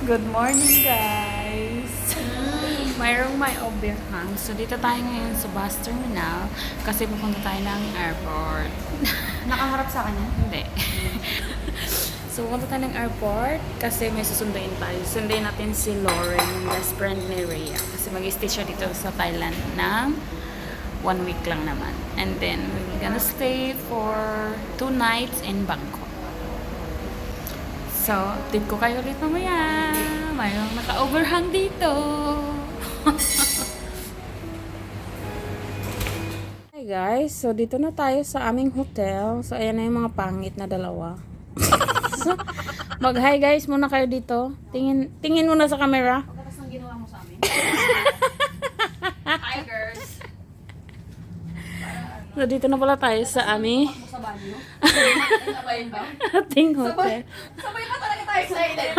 Good morning, guys! Mayroong may overhang. So, dito tayo ngayon sa bus terminal kasi pupunta tayo ng airport. Nakaharap sa kanya? Hindi. So, pupunta tayo ng airport kasi may susunduin tayo. Sunduin natin si Lauren, yung best friend ni Rhea. Kasi mag-stay siya dito sa Thailand ng 1 week lang naman. And then, we're gonna stay for 2 nights in Bangkok. So, update ko kayo ulit mamaya. Mayroong naka-overhang dito. Hi guys, so dito na tayo sa aming hotel. So, ayan na yung mga pangit na dalawa. So, mag-hi guys muna kayo dito. Tingin muna sa camera. Pagkatas ng ginawa mo sa amin. Hi girls! So, dito na pala tayo sa aming Sa banyo? Sabayin ba? ating hotel. Sabay pa talaga tayo excited.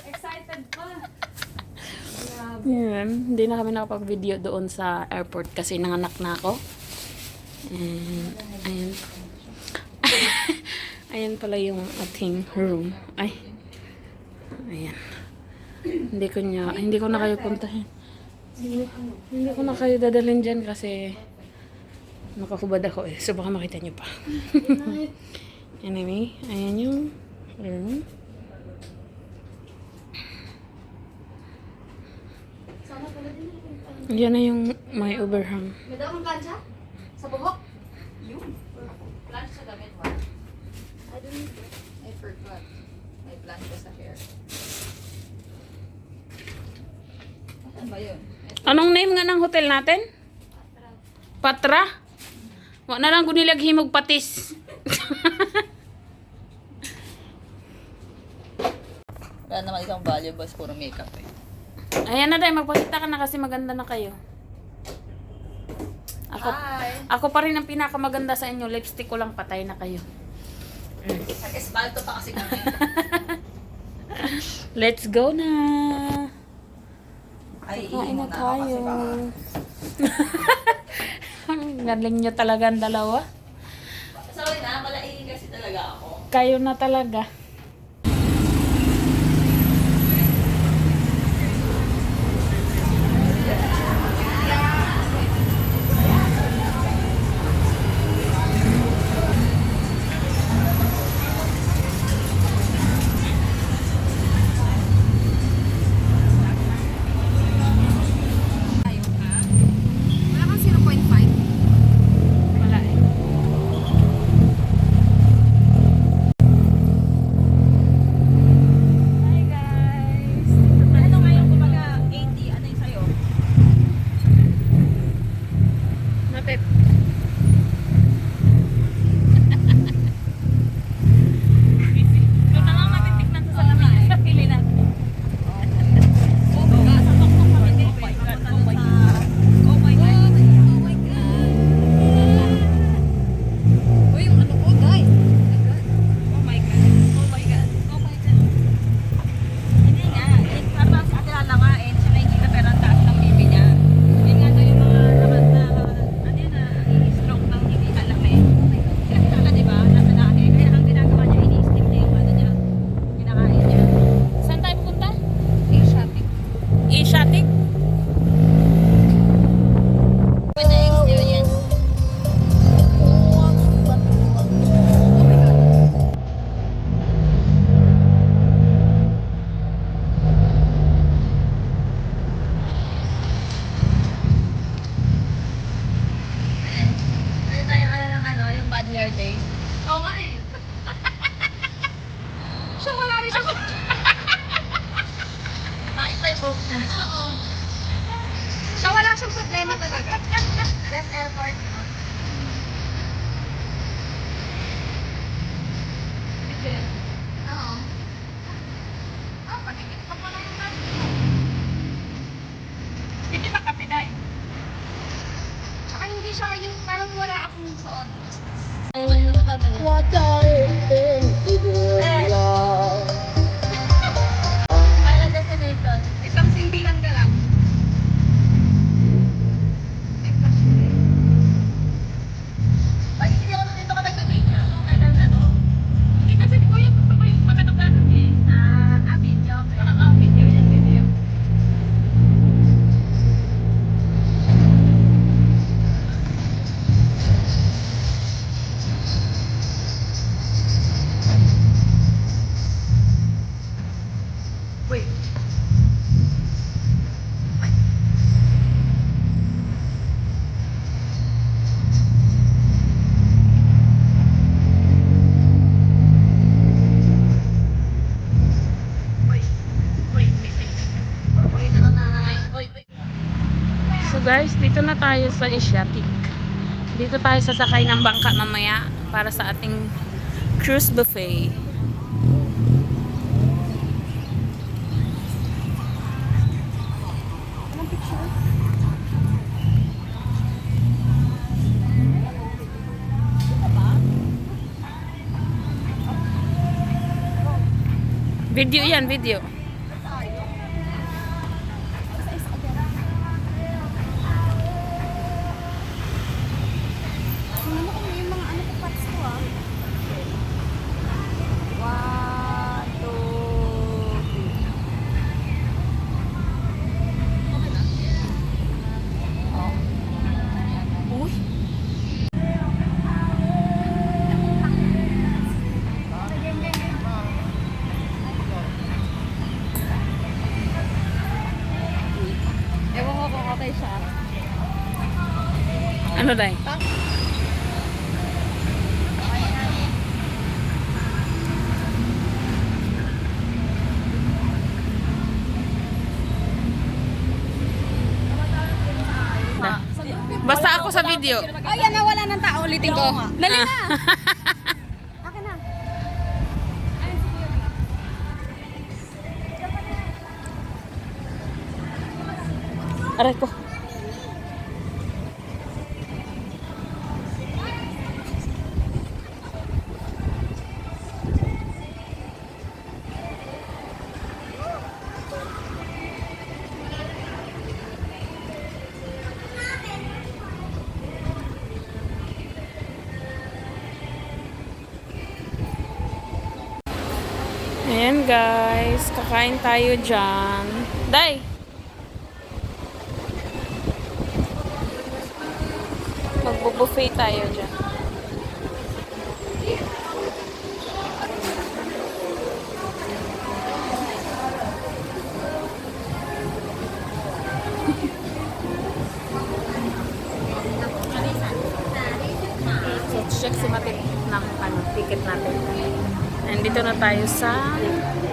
Excited pa. Yan. Hindi na kami nakapag-video doon sa airport kasi nanganak na ako. And, ayan. Ayan pala yung ating room. Ay. Ayan. Hindi ko na kayo puntahin. Hindi ko na kayo dadalhin dyan kasi nakahubad ako eh. So baka makita nyo pa. Anyway, ayan yung room. Sana pala din ako. Yan na yung may overhang. May daw kang plancha? Sa buhok? Yun. Plancha sa damit ba? I don't need it. I forgot. May plancha sa hair. Saan ba yun? Anong name nga ng hotel natin? Patra? Wa na lang gunilag himog patis. Wala naman isang valuables, puro makeup eh. Ayan na dahil, magpakita ka na kasi maganda na kayo. Hi! Ako pa rin ang pinakamaganda sa inyo. Lipstick ko lang patay na kayo. Nag-esbalto pa kasi kami. Let's go na. Ay, Kain na iinom na ako kasi tayo. baka. Ang galing nyo talaga ang dalawa. Sorry na, malaingin kasi talaga ako. Kayo na talaga. Wala kang 0.5? Wala eh. Hi guys. Ano ngayon kumbaga 80, ano yung sa'yo? Napip. Ito na lang natitignan sa salamin. Sa pili natin. Oh my God, sa tuktok kami din. Oh my God, oh my God. Oh my God. Oh my God. Uy, yung ano ko, guys. Oh my God. Oh my God. Oh my God. Hindi nga. Parang si Ate Hala nga, siya nakikita pero ang taas ng bibi niya. Yun nga daw yung mga laman na, ano yun na, i-stroke ng hindi kalaki. Kinakita di ba? Nasa lahi. Kaya ang ginagawa niya, ini-stick niya yung ano niya. Kinakain niya. Saan tayo pupunta? Shopping. Asiatic? With the experience. Oh my God. Ano tayo yung bad hair day? Oo nga eh. Siya wala rin siya. Bakit tayo book na? Oo. Siya wala siyang problema talaga. Left airport. Oo. Ah, panikit ka pa lang na. Hindi na kape na eh. Tsaka hindi siya yung parang wala akong suot. What I think it is love. Para destination. Isang simbihan ka lang. Pag hindi ako nandito ka nag-video, ano? Hindi kasi ko yung gusto ko yung magkano-gano eh. Video. guys, dito na tayo sa Asiatic. Dito tayo sasakay ng bangka mamaya para sa ating cruise buffet. Video yan, video. Ano kung yung mga ano ko parts ko ah. 1, 2, 3. Okay na? Oh. Uy. Ewan ko kung okay siya. Ano dahil? Basta ako sa video. Ay, yan na, wala ng tao. Ulitin ko. Dali na. Akin na. Aray ko. Ayan guys, kakain tayo dyan. Day! Magbo-buffet tayo dyan. So, check si Matit ng ticket natin. Nandito na tayo sa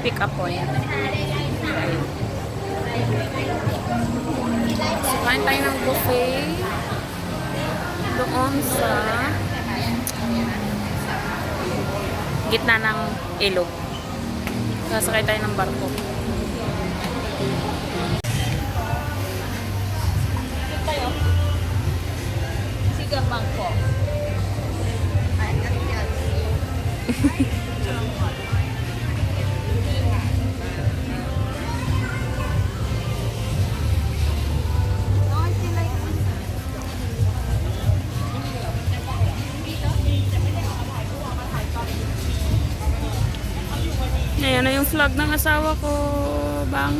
pick-up point. So, kain tayo ng buffet doon sa gitna ng ilog. Sasakay tayo ng barko. Tayo. Sigang bangko. Ay, yan. Ayan na yung flag ng asawa ko. Bang.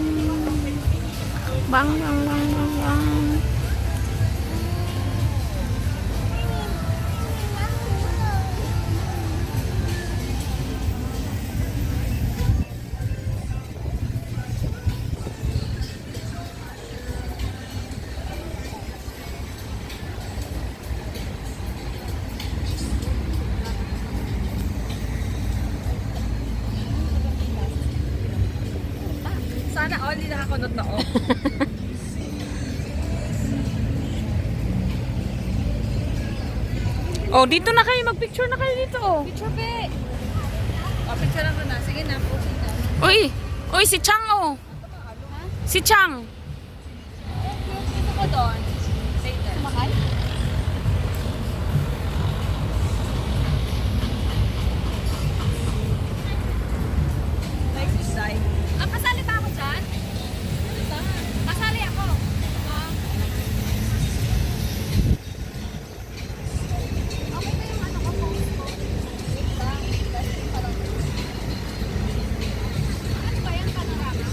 Bang, bang, bang, bang, bang. Sana all, hindi nakakunot na all. Oh, dito na kayo. Magpicture na kayo dito. Oh. Picture be. O, picture lang ko na. Sige na, post na. Uy! Uy, si Chang oh. Si Chang. Dito ko doon. Later. Sumakay? Nice design. Ah, kasali ba ako dyan? Kasali ako. Okay ba yung ano ko, post ko? Wait lang. Kasi parang... Ano ba yan, panorama?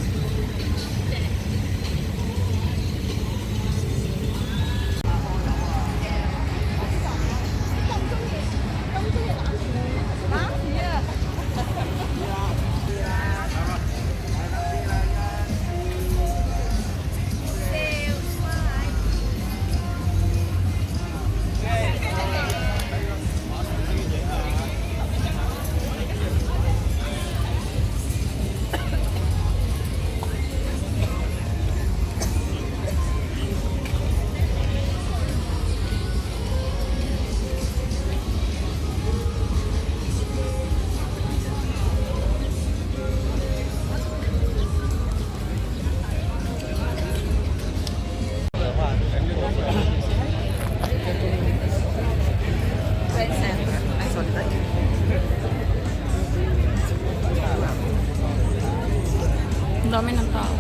Ang dami ng tao.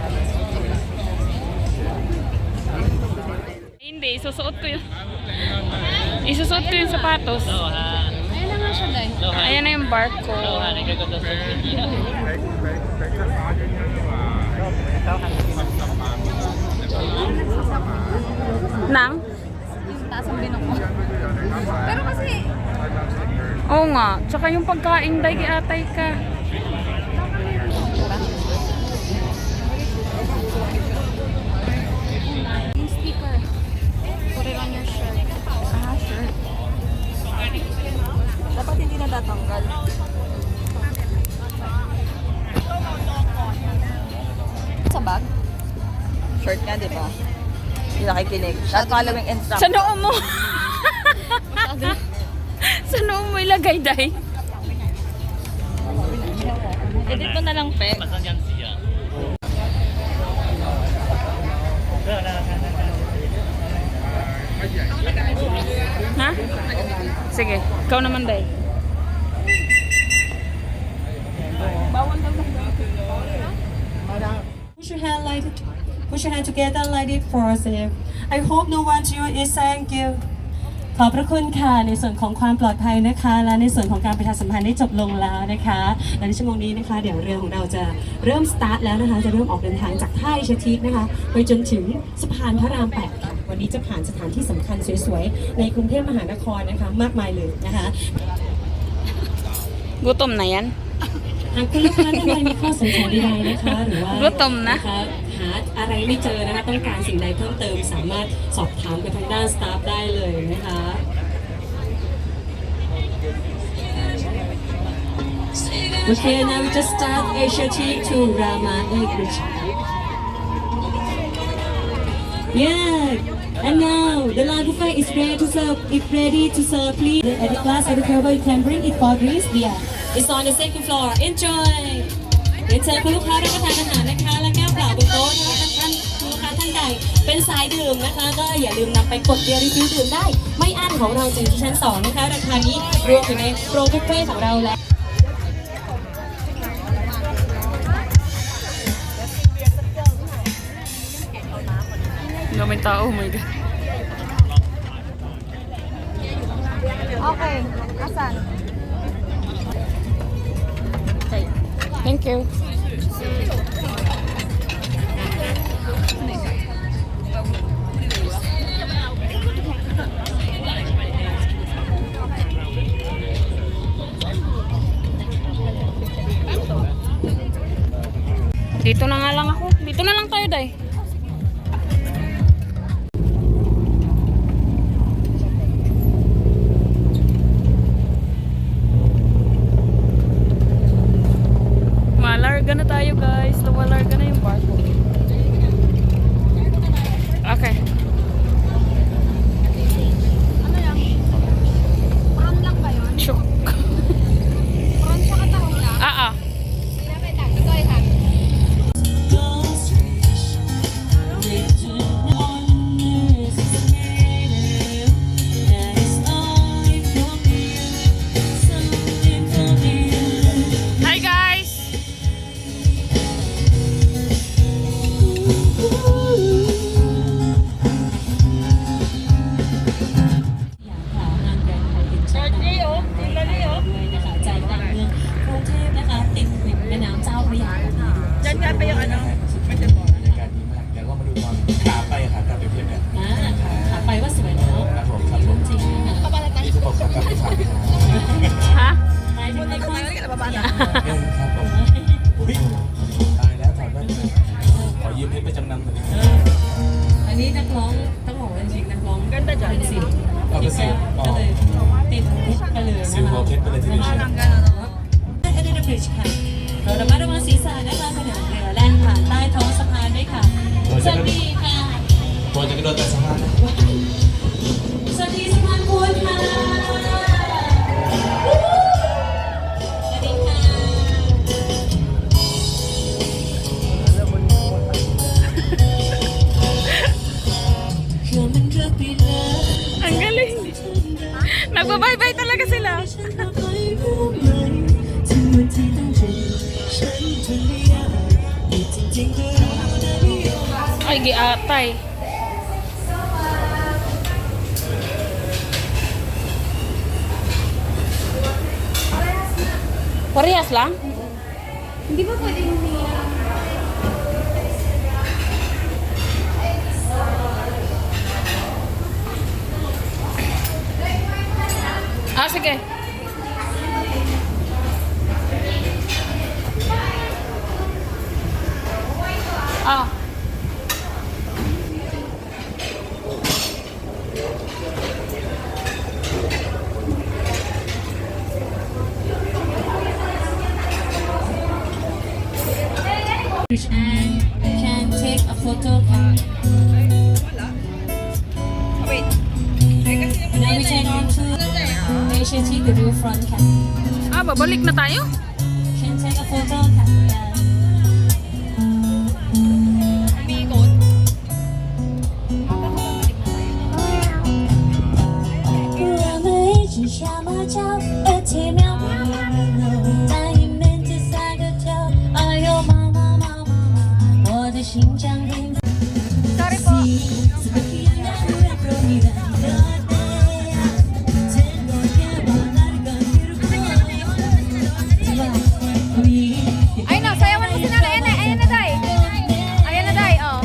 Hindi, isusuot ko yun. Isusuot ko yung sapatos. Ayun na nga siya, Day. Ayan na yung bark ko. Nang? Yung taas ang binok mo. Pero kasi, Oo nga. Tsaka yung pagkain, day, atay ka. yung sticker. Put it on your shirt. Ah, sure. Dapat hindi na tatanggal. Sa bag? Shirt nga, di ba? Hindi nakikinig. At following Sa instructions. noo mo. Sa noo mo ilagay, day. Edit mo na lang, Pe. Ha? Sige. Ikaw naman, day. Push your hand like push your hand together like it positive. I hope no one to you is thank you. ขอบพระคุณค่ะในส่วนของความปลอดภัยนะคะ และในส่วนของการประชาสัมพันธ์ได้จบลงแล้วนะคะและในชั่วโมงนี้นะคะ เดี๋ยวเรือของเราจะเริ่มสตาร์ทแล้วนะคะ จะเริ่มออกเดินทางจากท่าอิชทิกนะคะ ไปจนถึงสะพานพระราม 8 ค่ะ วันนี้จะผ่านสถานที่สำคัญสวยๆในกรุงเทพมหานครนะคะ มากมายเลยนะคะ Gutom na yan. หากคุณลูกค้าท่านใดมีข้อสงสัยใดๆนะคะ หรือว่า รู้ตมนะ คะหาอะไรไม่เจอนะคะ ต้องการสิ่งใดเพิ่มเติมสามารถสอบถามกับทางด้านสตาฟได้เลยนะคะ Okay, now we just start Asia Team to Rama English. Yeah, and now the lagufa is ready to serve. If ready to serve, please. At the class at the table, you can bring it for drinks. Yeah, it's on the second floor. Enjoy. เรียนเชิญคุณลูกค้ารับประทานอาหารนะคะและแก้วเปล่าบนโต๊ะนะคะท่านลูกค้าท่านใดเป็นสายดื่มนะคะ ก็อย่าลืมนำไปกดเบียร์รีฟิลดื่มได้ ไม่อั้นของเราถึงที่ชั้น 2 นะคะ ราคานี้รวมอยู่ในโปรบุฟเฟ่ต์ของเราแล้ว Daming tao, oh my God. Okay. Asan? Okay. Thank you. Dito na nga lang ako. Dito na lang tayo, day. Malarga na tayo, guys. Lumalarga na yung barko. Okay. Ano yan? Prawn lang ba yun? Shook. Prawn sa katahong lang? Ah. Sila may tag. Ito ay tag. Hi, guys. Ha? อันนี้นักร้องต้องบอกว่าจริงๆนักร้องเป็นศิลป์ก็เลยติดมุกไปเลยนะคะ ซิลเวอร์เพชรไปเลยทีเดียวเชียว เอเดนบริดจ์ค่ะเราระมัดระวังศีรษะนะคะขณะเรือแล่นผ่านใต้ท้องสะพานด้วยค่ะสวัสดีค่ะ ตัวจะกระโดดแต่สะพานนะ สวัสดีสะพานพุทธค่ะสวัสดีค่ะเพื่อมันเรือไปเลย Ang galing. Nagbabay-bye talaga sila. ฉันรักใครรู้ไหมถึงวันที่ต้องเจอฉันจะไม่อยากปิด Ay, giatay. Parehas lang? Hindi ba pwede humingi? Ah, sige. Ah. And can take a photo. Wait. Eh, kasi naman Now we take on to Asia T, the real front cam. Ah, babalik na tayo? Can take a photo. Yeah. umiikot. 我们一起下马脚，2秒，在你面前撒个娇，哎呦妈妈妈妈妈，我的心脏停在。 Sorry po. Ay no, sayawan mo si Nanay. Ayan na, Day. Ayan na, Day. Oh.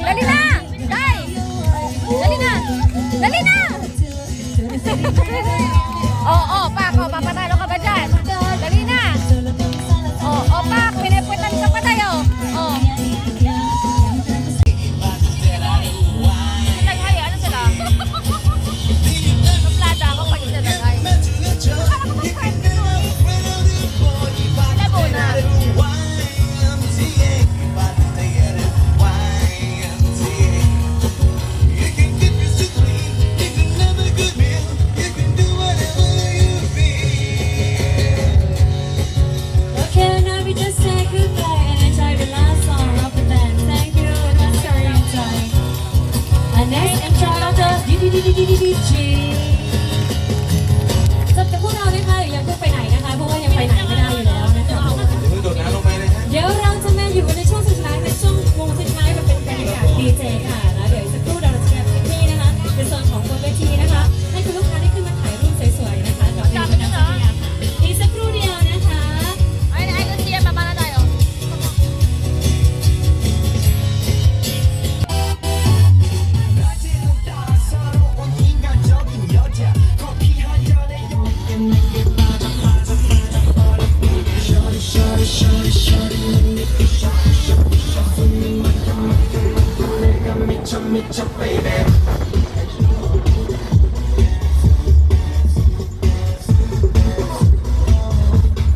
Dali na! Day! Dali na! Dali na! Oh, Pak. Oh, papatalo ka ba dyan? Dali na! Oh, Pak. Pinipwitan ka pa tayo. Oh. Naghay, ano sila? Suplada ako pag sila naghay. Labo na. Okay, now we just say goodbye and enjoy the last song of the band. Thank you, it was very enjoying. And next, enjoy of the DDDDDDG. จบจากพวกเรานะคะอย่าเพิ่งไปไหนนะคะ เพราะว่ายังไปไหนไม่ได้อยู่แล้วนะคะ เดี๋ยวเพิ่งโดดน้ำลงไปเลยฮะ เดี๋ยวเราจะมาอยู่ในช่วงสุดท้ายเป็นช่วงวงสุดท้ายแบบเป็นบรรยากาศดีเจค่ะแล้วเดี๋ยวอีกสักครู่เราจะเชิญพี่นะคะในส่วนของบนเวทีนะคะให้คุณลูกค้าได้ขึ้นมาถ่ายรูปสวยๆนะคะกับเพลงประจำสัปดาห์ค่ะอีกสักครู่เดียวนะคะ Ay, siya, baba na tayo.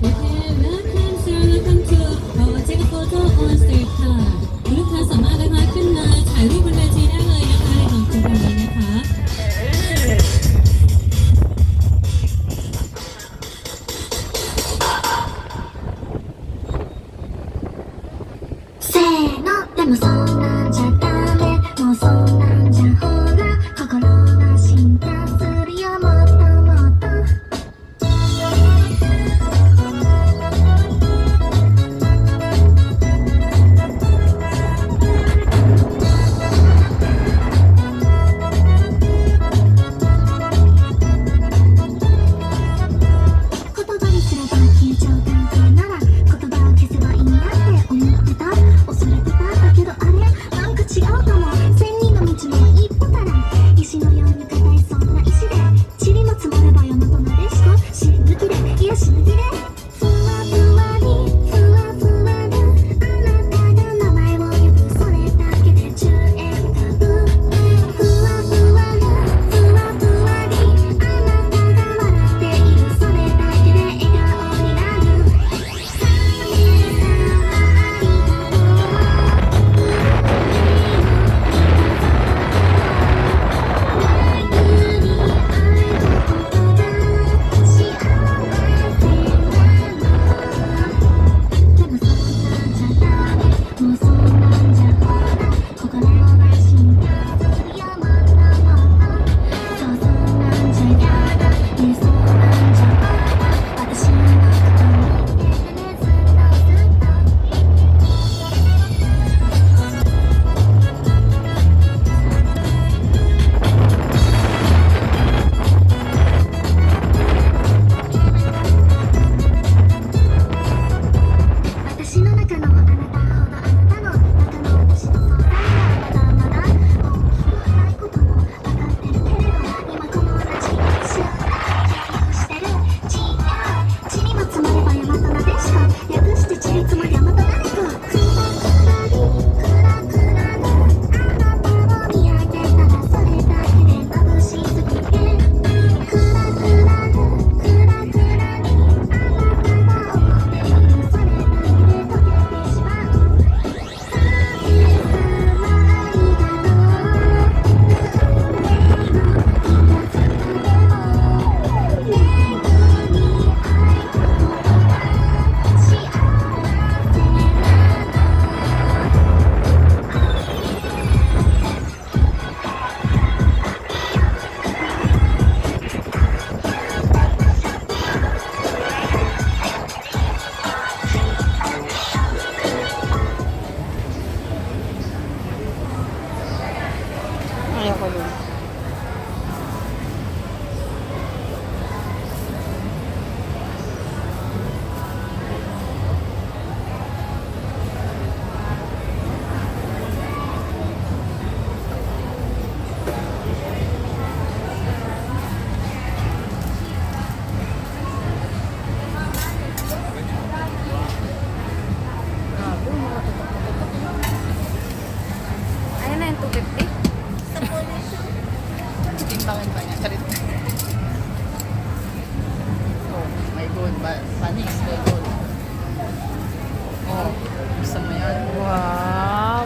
Okay, welcome sir, welcome to take a photo on stage ค่ะคุณลูกค้าสามารถนะคะขึ้นมาถ่ายรูปบนเวทีได้เลยนะคะในของคุณแบบนี้นะคะ せーのでもそんなんじゃダメもうそんなんじゃほら心が進化するよもっともっと言葉にすれば消えちゃう関係なら言葉を消せばいいんだって思ってた恐れてただけどあれ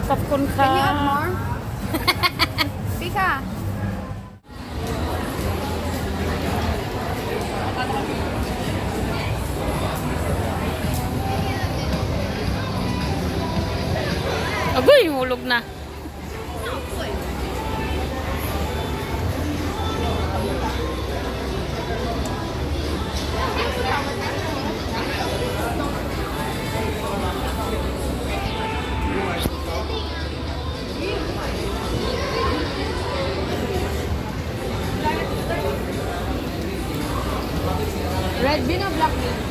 ขอบคุณค่ะ Can you add more? Pika. Agoy, hulog na. Red bean or black bean?